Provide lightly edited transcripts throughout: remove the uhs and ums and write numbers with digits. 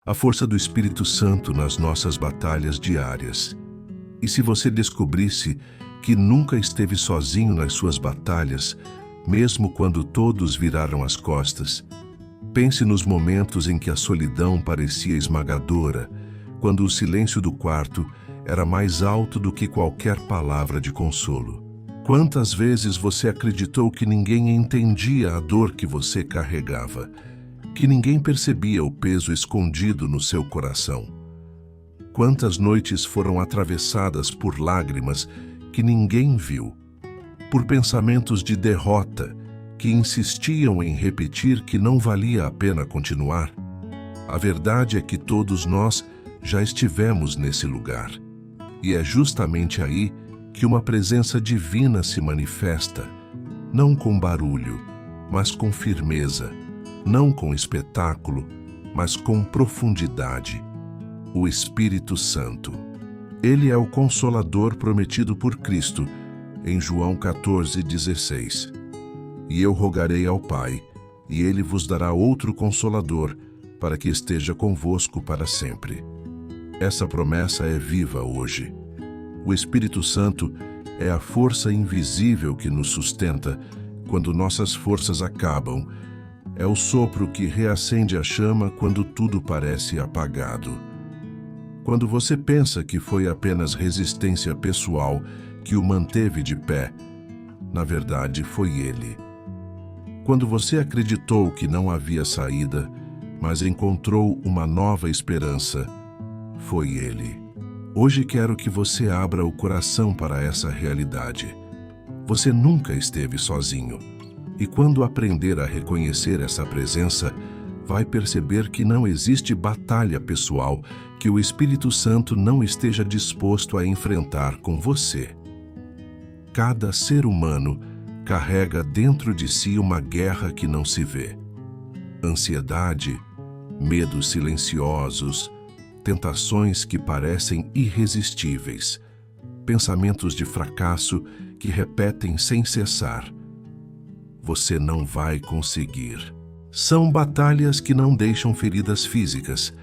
a força do Espírito Santo nas nossas batalhas diárias. E se você descobrisse que nunca esteve sozinho nas suas batalhas, mesmo quando todos viraram as costas, pense nos momentos em que a solidão parecia esmagadora, quando o silêncio do quarto era mais alto do que qualquer palavra de consolo. Quantas vezes você acreditou que ninguém entendia a dor que você carregava, que ninguém percebia o peso escondido no seu coração? Quantas noites foram atravessadas por lágrimas que ninguém viu, por pensamentos de derrota que insistiam em repetir que não valia a pena continuar? A verdade é que todos nós já estivemos nesse lugar. E é justamente aí que uma presença divina se manifesta, não com barulho, mas com firmeza, não com espetáculo, mas com profundidade. O Espírito Santo. Ele é o Consolador prometido por Cristo, em João 14,16. E eu rogarei ao Pai, e Ele vos dará outro Consolador, para que esteja convosco para sempre. Essa promessa é viva hoje. O Espírito Santo é a força invisível que nos sustenta quando nossas forças acabam. É o sopro que reacende a chama quando tudo parece apagado. Quando você pensa que foi apenas resistência pessoal que o manteve de pé, na verdade foi Ele. Quando você acreditou que não havia saída, mas encontrou uma nova esperança, foi Ele. Hoje quero que você abra o coração para essa realidade. Você nunca esteve sozinho. E quando aprender a reconhecer essa presença, vai perceber que não existe batalha pessoal que o Espírito Santo não esteja disposto a enfrentar com você. Cada ser humano carrega dentro de si uma guerra que não se vê. Ansiedade, medos silenciosos, tentações que parecem irresistíveis, pensamentos de fracasso que repetem sem cessar. Você não vai conseguir. São batalhas que não deixam feridas físicas,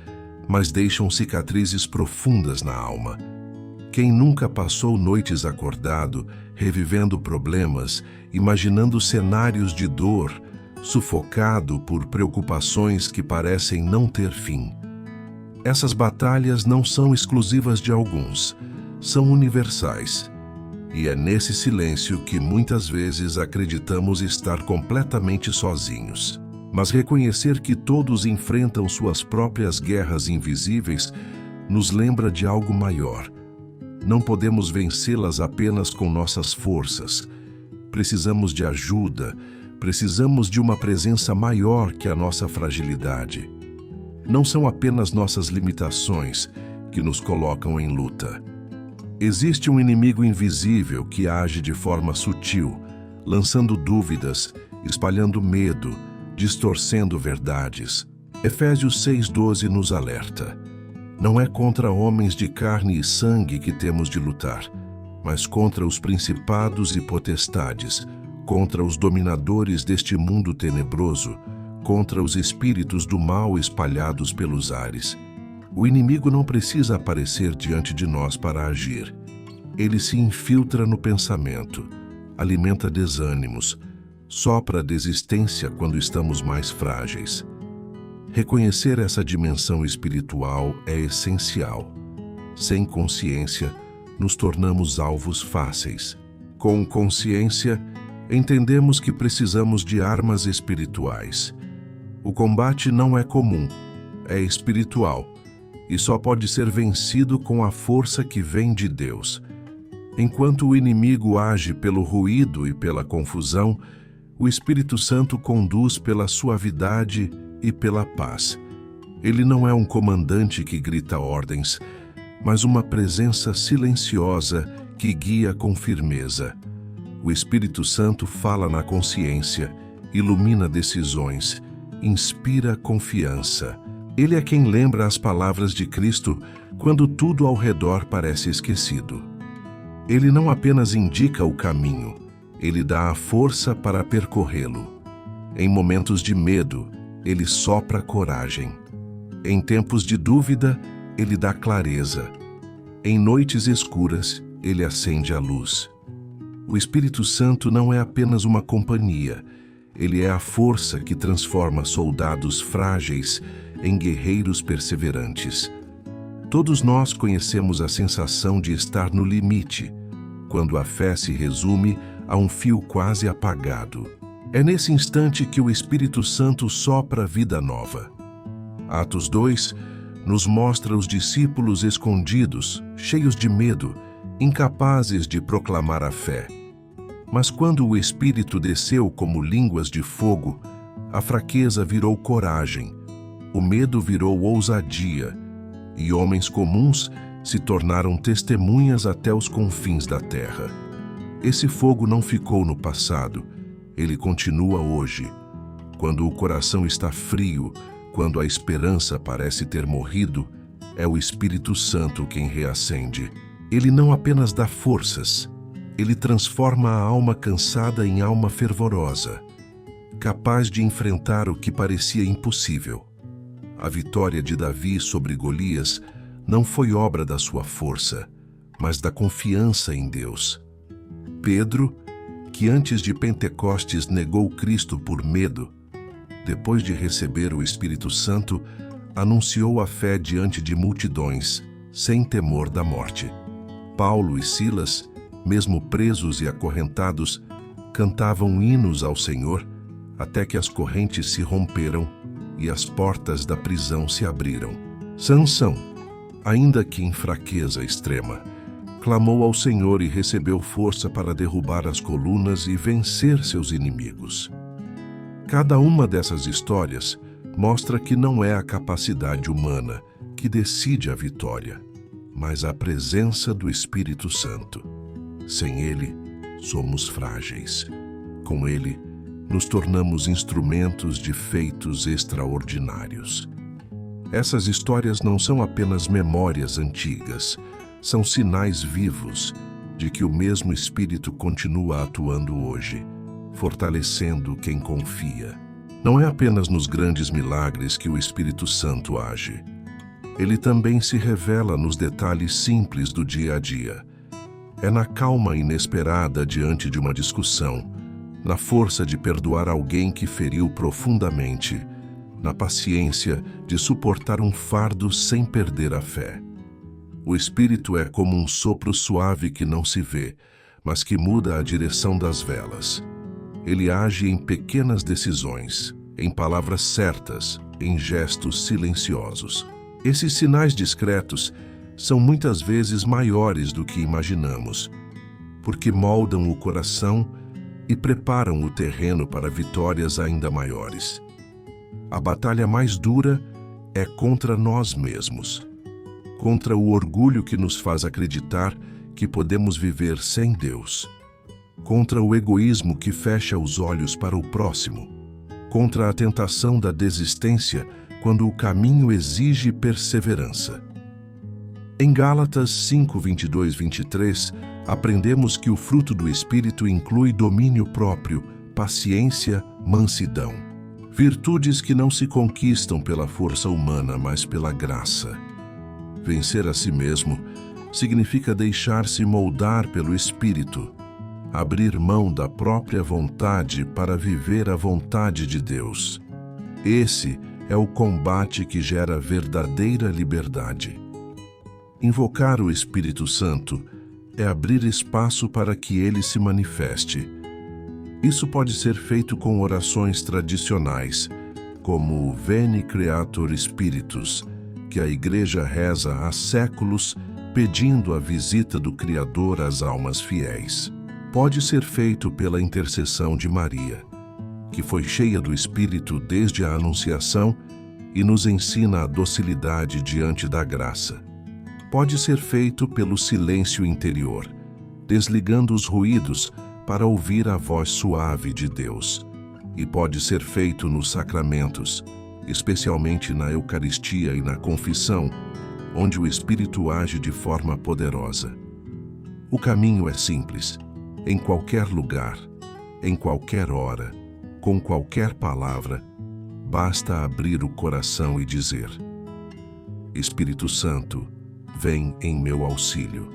mas deixam cicatrizes profundas na alma. Quem nunca passou noites acordado, revivendo problemas, imaginando cenários de dor, sufocado por preocupações que parecem não ter fim? Essas batalhas não são exclusivas de alguns, são universais. E é nesse silêncio que muitas vezes acreditamos estar completamente sozinhos. Mas reconhecer que todos enfrentam suas próprias guerras invisíveis nos lembra de algo maior. Não podemos vencê-las apenas com nossas forças. Precisamos de ajuda, precisamos de uma presença maior que a nossa fragilidade. Não são apenas nossas limitações que nos colocam em luta. Existe um inimigo invisível que age de forma sutil, lançando dúvidas, espalhando medo, distorcendo verdades. Efésios 6,12 nos alerta. Não é contra homens de carne e sangue que temos de lutar, mas contra os principados e potestades, contra os dominadores deste mundo tenebroso, contra os espíritos do mal espalhados pelos ares. O inimigo não precisa aparecer diante de nós para agir. Ele se infiltra no pensamento, alimenta desânimos, sopra a desistência quando estamos mais frágeis. Reconhecer essa dimensão espiritual é essencial. Sem consciência, nos tornamos alvos fáceis. Com consciência, entendemos que precisamos de armas espirituais. O combate não é comum, é espiritual, e só pode ser vencido com a força que vem de Deus. Enquanto o inimigo age pelo ruído e pela confusão, o Espírito Santo conduz pela suavidade e pela paz. Ele não é um comandante que grita ordens, mas uma presença silenciosa que guia com firmeza. O Espírito Santo fala na consciência, ilumina decisões, inspira confiança. Ele é quem lembra as palavras de Cristo quando tudo ao redor parece esquecido. Ele não apenas indica o caminho, ele dá a força para percorrê-lo. Em momentos de medo, ele sopra coragem. Em tempos de dúvida, Ele dá clareza. Em noites escuras, Ele acende a luz. O Espírito Santo não é apenas uma companhia. Ele é a força que transforma soldados frágeis em guerreiros perseverantes. Todos nós conhecemos a sensação de estar no limite, quando a fé se resume a um fio quase apagado. É nesse instante que o Espírito Santo sopra vida nova. Atos 2 nos mostra os discípulos escondidos, cheios de medo, incapazes de proclamar a fé. Mas quando o Espírito desceu como línguas de fogo, a fraqueza virou coragem, o medo virou ousadia, e homens comuns se tornaram testemunhas até os confins da terra. Esse fogo não ficou no passado, ele continua hoje. Quando o coração está frio, quando a esperança parece ter morrido, é o Espírito Santo quem reacende. Ele não apenas dá forças, ele transforma a alma cansada em alma fervorosa, capaz de enfrentar o que parecia impossível. A vitória de Davi sobre Golias não foi obra da sua força, mas da confiança em Deus. Pedro, que antes de Pentecostes negou Cristo por medo, depois de receber o Espírito Santo, anunciou a fé diante de multidões, sem temor da morte. Paulo e Silas, mesmo presos e acorrentados, cantavam hinos ao Senhor, até que as correntes se romperam e as portas da prisão se abriram. Sansão, ainda que em fraqueza extrema, clamou ao Senhor e recebeu força para derrubar as colunas e vencer seus inimigos. Cada uma dessas histórias mostra que não é a capacidade humana que decide a vitória, mas a presença do Espírito Santo. Sem Ele, somos frágeis. Com Ele, nos tornamos instrumentos de feitos extraordinários. Essas histórias não são apenas memórias antigas, são sinais vivos de que o mesmo Espírito continua atuando hoje, fortalecendo quem confia. Não é apenas nos grandes milagres que o Espírito Santo age. Ele também se revela nos detalhes simples do dia a dia. É na calma inesperada diante de uma discussão, na força de perdoar alguém que feriu profundamente, na paciência de suportar um fardo sem perder a fé. O Espírito é como um sopro suave que não se vê, mas que muda a direção das velas. Ele age em pequenas decisões, em palavras certas, em gestos silenciosos. Esses sinais discretos são muitas vezes maiores do que imaginamos, porque moldam o coração e preparam o terreno para vitórias ainda maiores. A batalha mais dura é contra nós mesmos, contra o orgulho que nos faz acreditar que podemos viver sem Deus, contra o egoísmo que fecha os olhos para o próximo, contra a tentação da desistência quando o caminho exige perseverança. Em Gálatas 5, 22, 23, aprendemos que o fruto do Espírito inclui domínio próprio, paciência, mansidão. Virtudes que não se conquistam pela força humana, mas pela graça. Vencer a si mesmo significa deixar-se moldar pelo Espírito, abrir mão da própria vontade para viver a vontade de Deus. Esse é o combate que gera verdadeira liberdade. Invocar o Espírito Santo é abrir espaço para que ele se manifeste. Isso pode ser feito com orações tradicionais, como o Veni Creator Spiritus, que a Igreja reza há séculos pedindo a visita do Criador às almas fiéis. Pode ser feito pela intercessão de Maria, que foi cheia do Espírito desde a Anunciação e nos ensina a docilidade diante da graça. Pode ser feito pelo silêncio interior, desligando os ruídos para ouvir a voz suave de Deus. E pode ser feito nos sacramentos, especialmente na Eucaristia e na confissão, onde o Espírito age de forma poderosa. O caminho é simples. Em qualquer lugar, em qualquer hora, com qualquer palavra, basta abrir o coração e dizer: Espírito Santo, vem em meu auxílio.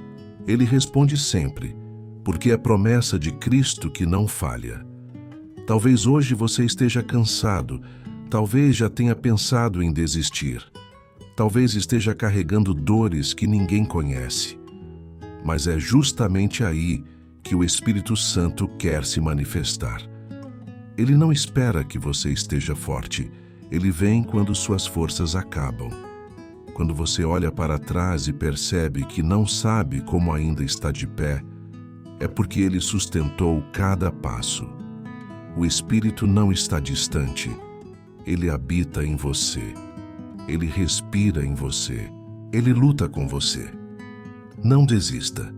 Ele responde sempre, porque é promessa de Cristo que não falha. Talvez hoje você esteja cansado, talvez já tenha pensado em desistir, talvez esteja carregando dores que ninguém conhece. Mas é justamente aí que o Espírito Santo quer se manifestar. Ele não espera que você esteja forte, ele vem quando suas forças acabam. Quando você olha para trás e percebe que não sabe como ainda está de pé, é porque ele sustentou cada passo. O Espírito não está distante, ele habita em você. Ele respira em você, ele luta com você. Não desista.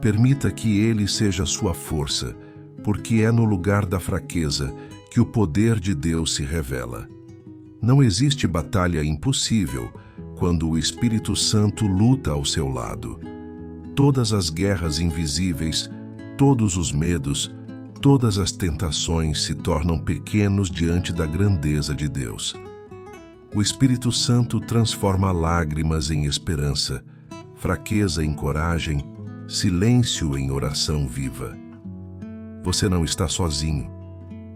Permita que ele seja sua força, porque é no lugar da fraqueza que o poder de Deus se revela. Não existe batalha impossível quando o Espírito Santo luta ao seu lado. Todas as guerras invisíveis, todos os medos, todas as tentações se tornam pequenos diante da grandeza de Deus. O Espírito Santo transforma lágrimas em esperança, fraqueza em coragem, silêncio em oração viva. Você não está sozinho,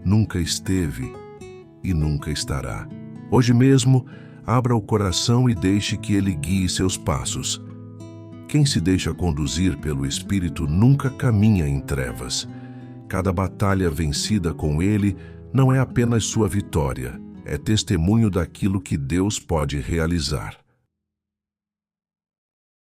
nunca esteve e nunca estará. Hoje mesmo, abra o coração e deixe que ele guie seus passos. Quem se deixa conduzir pelo Espírito nunca caminha em trevas. Cada batalha vencida com ele não é apenas sua vitória, é testemunho daquilo que Deus pode realizar.